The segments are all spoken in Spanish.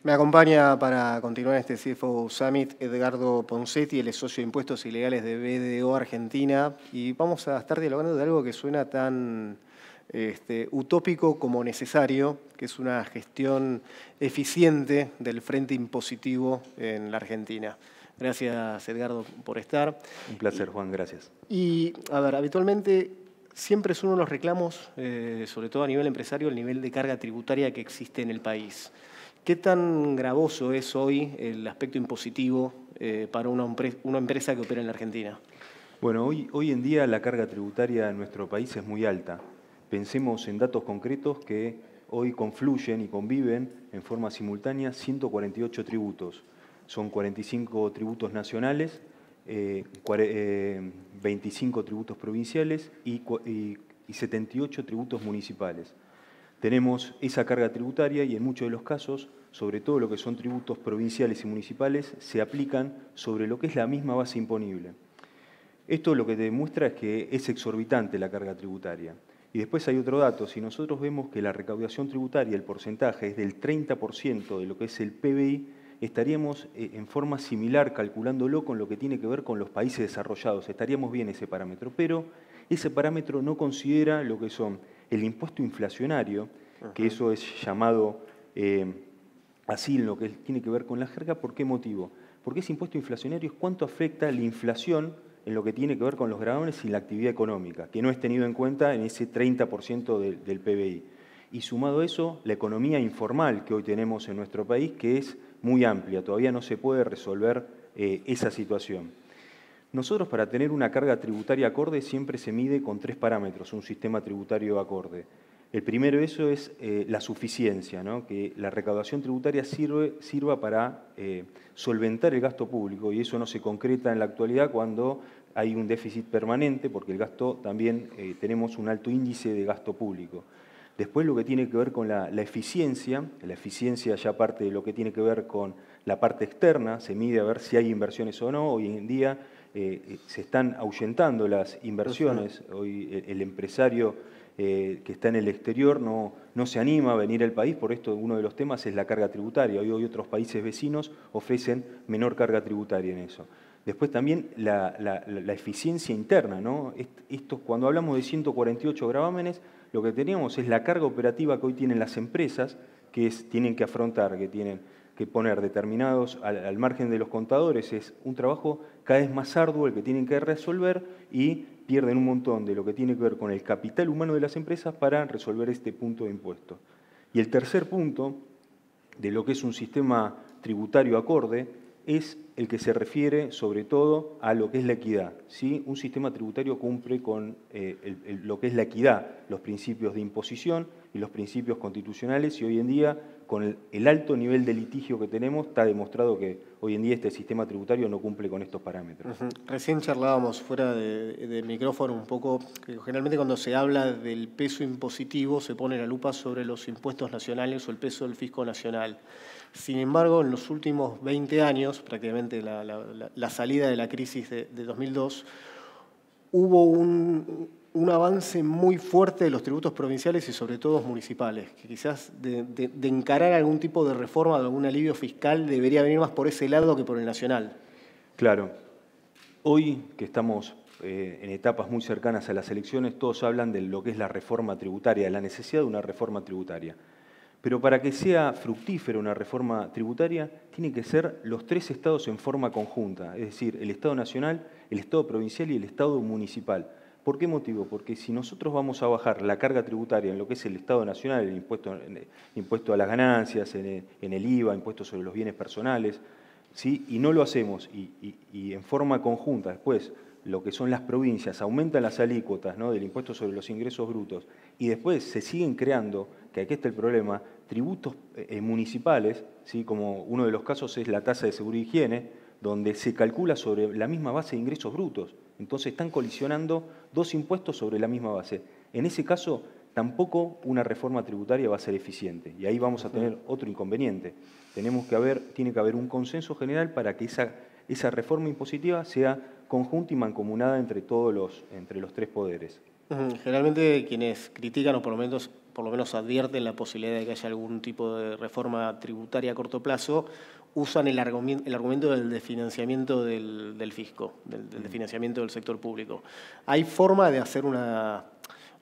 Me acompaña para continuar este CFO Summit Edgardo Poncetti, él es socio de Impuestos Ilegales de BDO Argentina, y vamos a estar dialogando de algo que suena tan utópico como necesario, que es una gestión eficiente del frente impositivo en la Argentina. Gracias, Edgardo, por estar. Un placer, Juan, gracias. Y, a ver, habitualmente siempre es uno de los reclamos, sobre todo a nivel empresario, el nivel de carga tributaria que existe en el país. ¿Qué tan gravoso es hoy el aspecto impositivo para una empresa que opera en la Argentina? Bueno, hoy en día la carga tributaria en nuestro país es muy alta. Pensemos en datos concretos que hoy confluyen y conviven en forma simultánea 148 tributos. Son 45 tributos nacionales, 25 tributos provinciales y 78 tributos municipales. Tenemos esa carga tributaria y en muchos de los casos, sobre todo lo que son tributos provinciales y municipales, se aplican sobre lo que es la misma base imponible. Esto lo que demuestra es que es exorbitante la carga tributaria. Y después hay otro dato, si nosotros vemos que la recaudación tributaria, el porcentaje es del 30% de lo que es el PBI, estaríamos en forma similar calculándolo con lo que tiene que ver con los países desarrollados. Estaríamos bien ese parámetro, pero ese parámetro no considera lo que son el impuesto inflacionario, que eso es llamado así en lo que tiene que ver con la jerga. ¿Por qué motivo? Porque ese impuesto inflacionario es cuánto afecta la inflación en lo que tiene que ver con los gravámenes y la actividad económica, que no es tenido en cuenta en ese 30% del PBI. Y sumado a eso, la economía informal que hoy tenemos en nuestro país, que es muy amplia, todavía no se puede resolver esa situación. Nosotros, para tener una carga tributaria acorde, siempre se mide con 3 parámetros, un sistema tributario acorde. El primero de eso es la suficiencia, ¿no? Que la recaudación tributaria sirva para solventar el gasto público, y eso no se concreta en la actualidad cuando hay un déficit permanente, porque el gasto también tenemos un alto índice de gasto público. Después lo que tiene que ver con la eficiencia ya parte de lo que tiene que ver con la parte externa, se mide a ver si hay inversiones o no. Hoy en día se están ahuyentando las inversiones, hoy el empresario que está en el exterior no se anima a venir al país, por esto uno de los temas es la carga tributaria. Hoy otros países vecinos ofrecen menor carga tributaria en eso. Después también la eficiencia interna, ¿no? Cuando hablamos de 148 gravámenes, lo que teníamos es la carga operativa que hoy tienen las empresas, que tienen que afrontar, que tienen que poner determinados al margen de los contadores. Es un trabajo cada vez más arduo el que tienen que resolver y pierden un montón de lo que tiene que ver con el capital humano de las empresas para resolver este punto de impuesto. Y el tercer punto de lo que es un sistema tributario acorde es el que se refiere sobre todo a lo que es la equidad, ¿sí? Un sistema tributario cumple con lo que es la equidad, los principios de imposición y los principios constitucionales, y hoy en día, con el alto nivel de litigio que tenemos, está demostrado que hoy en día este sistema tributario no cumple con estos parámetros. Recién charlábamos fuera de micrófono un poco, que generalmente cuando se habla del peso impositivo se pone la lupa sobre los impuestos nacionales o el peso del fisco nacional. Sin embargo, en los últimos 20 años, prácticamente la salida de la crisis de 2002, hubo un avance muy fuerte de los tributos provinciales y sobre todo municipales, que quizás de encarar algún tipo de reforma, de algún alivio fiscal, debería venir más por ese lado que por el nacional. Claro. Hoy que estamos en etapas muy cercanas a las elecciones, todos hablan de lo que es la reforma tributaria, de la necesidad de una reforma tributaria. Pero para que sea fructífera una reforma tributaria, tienen que ser los 3 estados en forma conjunta, es decir, el Estado nacional, el Estado provincial y el Estado municipal. ¿Por qué motivo? Porque si nosotros vamos a bajar la carga tributaria en lo que es el Estado nacional, el impuesto a las ganancias, en el IVA, impuesto sobre los bienes personales, ¿sí? Y no lo hacemos y en forma conjunta después lo que son las provincias aumentan las alícuotas, ¿no?, del impuesto sobre los ingresos brutos, y después se siguen creando, que aquí está el problema, tributos municipales, ¿sí?, como uno de los casos es la tasa de seguridad y higiene, donde se calcula sobre la misma base de ingresos brutos. Entonces están colisionando 2 impuestos sobre la misma base. En ese caso, tampoco una reforma tributaria va a ser eficiente, y ahí vamos a tener otro inconveniente. Tiene que haber un consenso general para que esa reforma impositiva sea conjunta y mancomunada entre los 3 poderes. Generalmente quienes critican, o por lo por lo menos advierten la posibilidad de que haya algún tipo de reforma tributaria a corto plazo, usan el argumento del desfinanciamiento del fisco, del desfinanciamiento del sector público. ¿Hay forma de hacer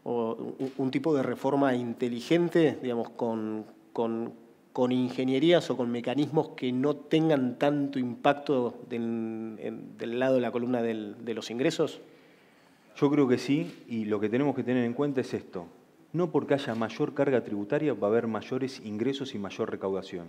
un tipo de reforma inteligente, digamos, con ingenierías o con mecanismos que no tengan tanto impacto del lado de la columna de los ingresos? Yo creo que sí, y lo que tenemos que tener en cuenta es esto. No porque haya mayor carga tributaria va a haber mayores ingresos y mayor recaudación.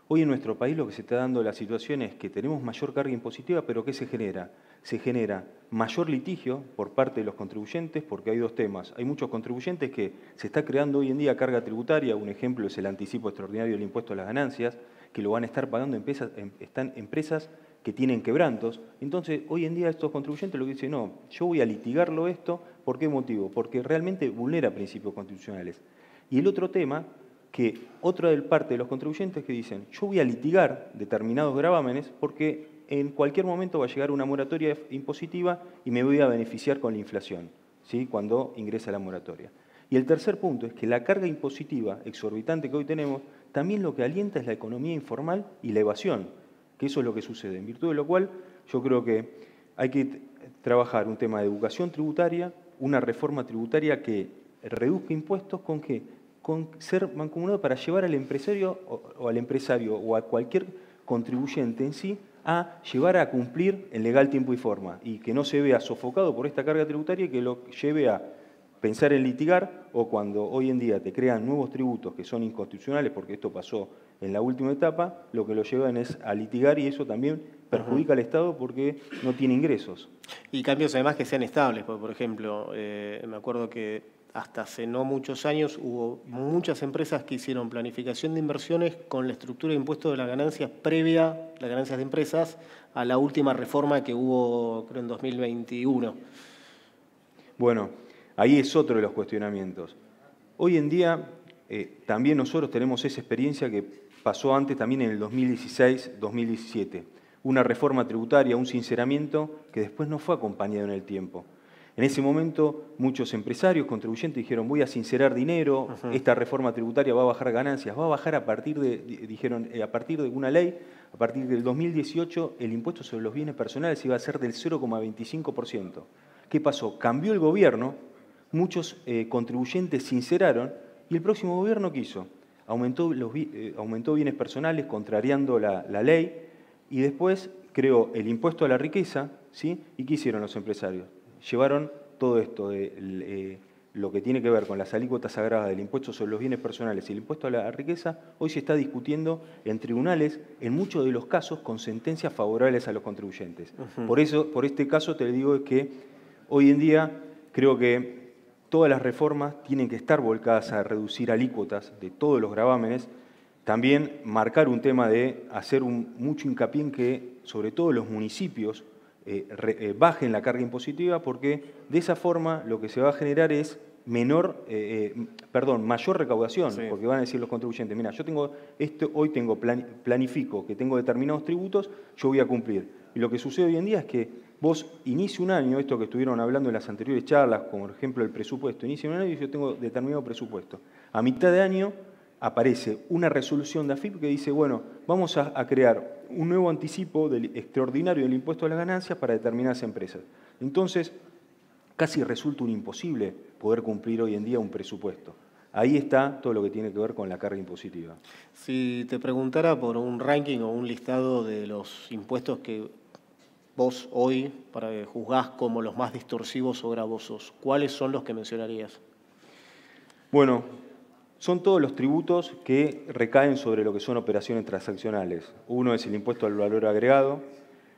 Hoy en nuestro país lo que se está dando la situación es que tenemos mayor carga impositiva, pero ¿qué se genera? Se genera mayor litigio por parte de los contribuyentes, porque hay dos temas. Hay muchos contribuyentes que se está creando hoy en día carga tributaria. Un ejemplo es el anticipo extraordinario del impuesto a las ganancias, que lo van a estar pagando están empresas que tienen quebrantos. Entonces, hoy en día estos contribuyentes lo que dicen, no, yo voy a litigarlo esto, ¿por qué motivo? Porque realmente vulnera principios constitucionales. Y el otro tema, que otra parte de los contribuyentes que dicen, yo voy a litigar determinados gravámenes porque en cualquier momento va a llegar una moratoria impositiva y me voy a beneficiar con la inflación, ¿sí?, cuando ingresa la moratoria. Y el tercer punto es que la carga impositiva exorbitante que hoy tenemos, también lo que alienta es la economía informal y la evasión, que eso es lo que sucede, en virtud de lo cual yo creo que hay que trabajar un tema de educación tributaria, una reforma tributaria que reduzca impuestos con ¿qué? Con ser mancomunado para llevar al empresario o a cualquier contribuyente en sí a llevar a cumplir en legal tiempo y forma y que no se vea sofocado por esta carga tributaria y que lo lleve a pensar en litigar o cuando hoy en día te crean nuevos tributos que son inconstitucionales, porque esto pasó en la última etapa, lo que lo llevan es a litigar y eso también perjudica al Estado porque no tiene ingresos. Y cambios además que sean estables, porque, por ejemplo, me acuerdo que hasta hace no muchos años hubo muchas empresas que hicieron planificación de inversiones con la estructura de impuestos de las ganancias previa, las ganancias de empresas, a la última reforma que hubo, creo, en 2021. Bueno, ahí es otro de los cuestionamientos. Hoy en día también nosotros tenemos esa experiencia que pasó antes también en el 2016-2017. Una reforma tributaria, un sinceramiento que después no fue acompañado en el tiempo. En ese momento muchos empresarios, contribuyentes dijeron voy a sincerar dinero, esta reforma tributaria va a bajar ganancias, va a bajar a partir de una ley, a partir del 2018 el impuesto sobre los bienes personales iba a ser del 0,25%. ¿Qué pasó? Cambió el gobierno, muchos contribuyentes sinceraron y el próximo gobierno ¿qué hizo? Aumentó bienes personales contrariando la ley y después creó el impuesto a la riqueza, ¿sí? ¿Y qué hicieron los empresarios? Llevaron todo esto de lo que tiene que ver con las alícuotas sagradas del impuesto sobre los bienes personales y el impuesto a la riqueza, hoy se está discutiendo en tribunales, en muchos de los casos, con sentencias favorables a los contribuyentes. Por eso, por este caso te digo que hoy en día creo que todas las reformas tienen que estar volcadas a reducir alícuotas de todos los gravámenes, también marcar un tema de hacer mucho hincapié en que, sobre todo los municipios, bajen la carga impositiva porque de esa forma lo que se va a generar es mayor recaudación, sí. Porque van a decir los contribuyentes, mira, yo tengo planifico que tengo determinados tributos, yo voy a cumplir. Y lo que sucede hoy en día es que vos inicia un año, esto que estuvieron hablando en las anteriores charlas, como por ejemplo el presupuesto, inicia un año y yo tengo determinado presupuesto. A mitad de año aparece una resolución de AFIP que dice, bueno, vamos a crear un nuevo anticipo extraordinario del impuesto a las ganancias para determinadas empresas. Entonces, casi resulta un imposible poder cumplir hoy en día un presupuesto. Ahí está todo lo que tiene que ver con la carga impositiva. Si te preguntara por un ranking o un listado de los impuestos que vos hoy juzgás como los más distorsivos o gravosos, ¿cuáles son los que mencionarías? Bueno, son todos los tributos que recaen sobre lo que son operaciones transaccionales. Uno es el impuesto al valor agregado,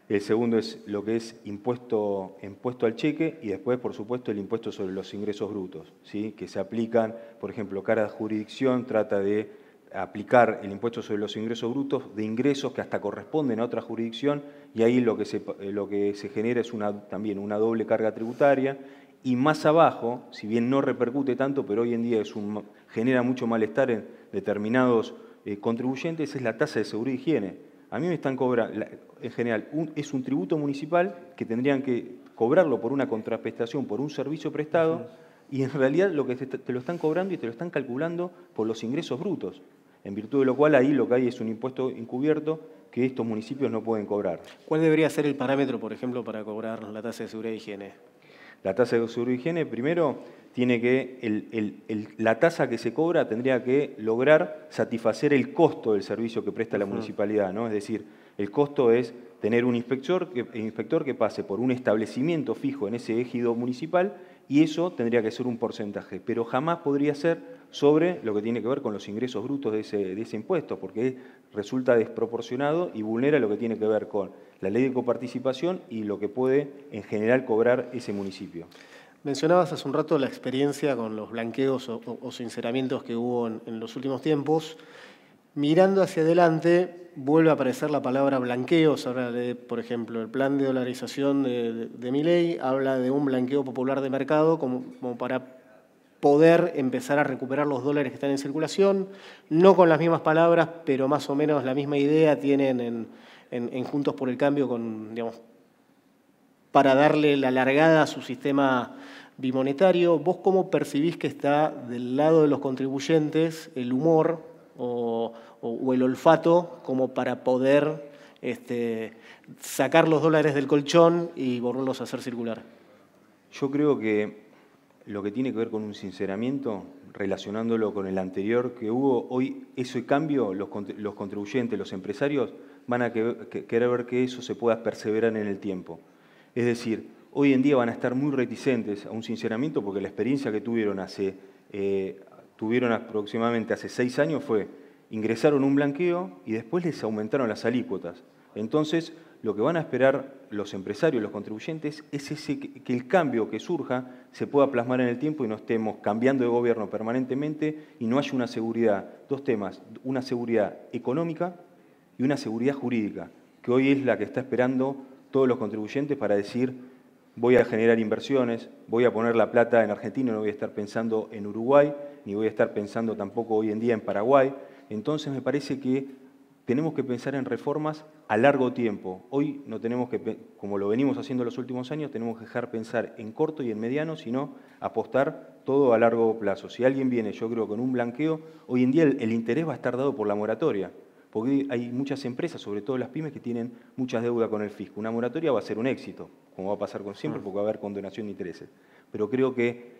el segundo es lo que es impuesto al cheque y después, por supuesto, el impuesto sobre los ingresos brutos, ¿sí? Que se aplican, por ejemplo, cada jurisdicción trata de aplicar el impuesto sobre los ingresos brutos de ingresos que hasta corresponden a otra jurisdicción y ahí lo que se genera es también una doble carga tributaria. Y más abajo, si bien no repercute tanto, pero hoy en día genera mucho malestar en determinados contribuyentes, es la tasa de seguridad y higiene. A mí me están cobrando, en general, es un tributo municipal que tendrían que cobrarlo por una contraprestación, por un servicio prestado, y en realidad lo que te lo están cobrando y te lo están calculando por los ingresos brutos, en virtud de lo cual ahí lo que hay es un impuesto encubierto que estos municipios no pueden cobrar. ¿Cuál debería ser el parámetro, por ejemplo, para cobrar la tasa de seguridad e higiene? La tasa de seguridad e higiene, primero, tiene que, la tasa que se cobra tendría que lograr satisfacer el costo del servicio que presta la municipalidad, ¿no? Es decir, el costo es tener un inspector que pase por un establecimiento fijo en ese ejido municipal y eso tendría que ser un porcentaje, pero jamás podría ser sobre lo que tiene que ver con los ingresos brutos de ese impuesto, porque resulta desproporcionado y vulnera lo que tiene que ver con la ley de coparticipación y lo que puede en general cobrar ese municipio. Mencionabas hace un rato la experiencia con los blanqueos o sinceramientos que hubo en los últimos tiempos. Mirando hacia adelante, vuelve a aparecer la palabra blanqueos. Habla de, por ejemplo, el plan de dolarización de Milei, habla de un blanqueo popular de mercado como para poder empezar a recuperar los dólares que están en circulación. No con las mismas palabras, pero más o menos la misma idea tienen en Juntos por el Cambio con, digamos, para darle la largada a su sistema bimonetario. ¿Vos cómo percibís que está del lado de los contribuyentes el humor o el olfato como para poder sacar los dólares del colchón y volverlos a hacer circular? Yo creo que lo que tiene que ver con un sinceramiento, relacionándolo con el anterior que hubo, hoy ese cambio, los contribuyentes, los empresarios, van a querer ver que eso se pueda perseverar en el tiempo. Es decir, hoy en día van a estar muy reticentes a un sinceramiento porque la experiencia que tuvieron aproximadamente hace 6 años fue ingresaron un blanqueo y después les aumentaron las alícuotas. Entonces, lo que van a esperar los empresarios, los contribuyentes, es que el cambio que surja se pueda plasmar en el tiempo y no estemos cambiando de gobierno permanentemente y no haya una seguridad, 2 temas, una seguridad económica y una seguridad jurídica, que hoy es la que está esperando todos los contribuyentes para decir voy a generar inversiones, voy a poner la plata en Argentina, no voy a estar pensando en Uruguay, ni voy a estar pensando tampoco hoy en día en Paraguay. Entonces me parece que tenemos que pensar en reformas a largo tiempo. Hoy no tenemos que, como lo venimos haciendo los últimos años, tenemos que dejar pensar en corto y en mediano, sino apostar todo a largo plazo. Si alguien viene, yo creo, con un blanqueo, hoy en día el interés va a estar dado por la moratoria, porque hay muchas empresas, sobre todo las pymes, que tienen muchas deudas con el fisco. Una moratoria va a ser un éxito, como va a pasar con siempre, porque va a haber condonación de intereses. Pero creo que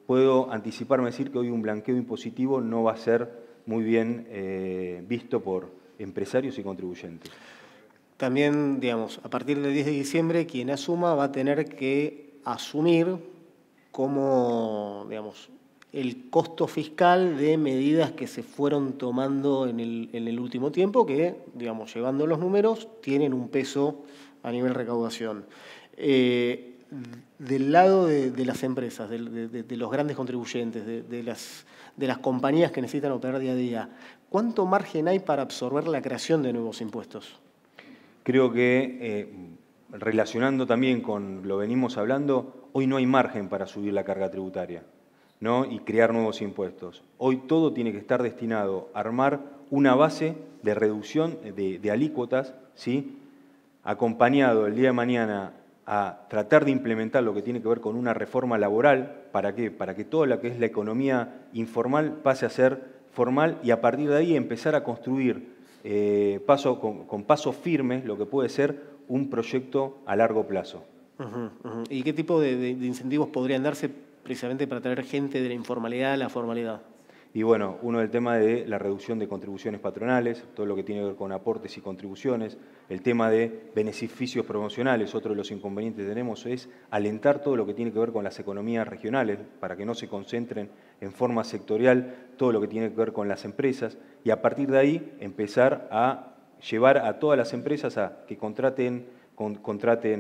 puedo anticiparme a decir que hoy un blanqueo impositivo no va a ser muy bien visto por empresarios y contribuyentes. También, digamos, a partir del 10 de diciembre, quien asuma va a tener que asumir como, digamos, el costo fiscal de medidas que se fueron tomando en el último tiempo, que, digamos, llevando los números, tienen un peso a nivel recaudación. Del lado de las empresas, de los grandes contribuyentes, de las compañías que necesitan operar día a día, ¿cuánto margen hay para absorber la creación de nuevos impuestos? Creo que, relacionando también con lo venimos hablando, hoy no hay margen para subir la carga tributaria, ¿no? Y crear nuevos impuestos. Hoy todo tiene que estar destinado a armar una base de reducción de alícuotas, ¿sí? Acompañado el día de mañana a tratar de implementar lo que tiene que ver con una reforma laboral. ¿Para qué? Para que toda lo que es la economía informal pase a ser formal y a partir de ahí empezar a construir con pasos firmes lo que puede ser un proyecto a largo plazo. ¿Y qué tipo de incentivos podrían darse precisamente para traer gente de la informalidad a la formalidad? Y bueno, uno del tema de la reducción de contribuciones patronales, todo lo que tiene que ver con aportes y contribuciones, el tema de beneficios promocionales, otro de los inconvenientes que tenemos es alentar todo lo que tiene que ver con las economías regionales para que no se concentren en forma sectorial todo lo que tiene que ver con las empresas y a partir de ahí empezar a llevar a todas las empresas a que contraten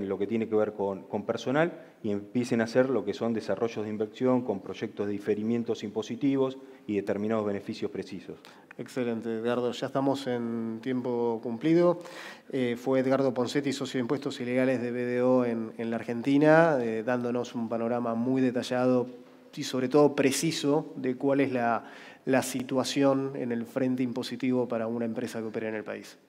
lo que tiene que ver con personal y empiecen a hacer lo que son desarrollos de inversión con proyectos de diferimientos impositivos y determinados beneficios precisos. Excelente, Edgardo. Ya estamos en tiempo cumplido. Fue Edgardo Poncetti, socio de Impuestos Ilegales de BDO en la Argentina, dándonos un panorama muy detallado y sobre todo preciso de cuál es la situación en el frente impositivo para una empresa que opera en el país.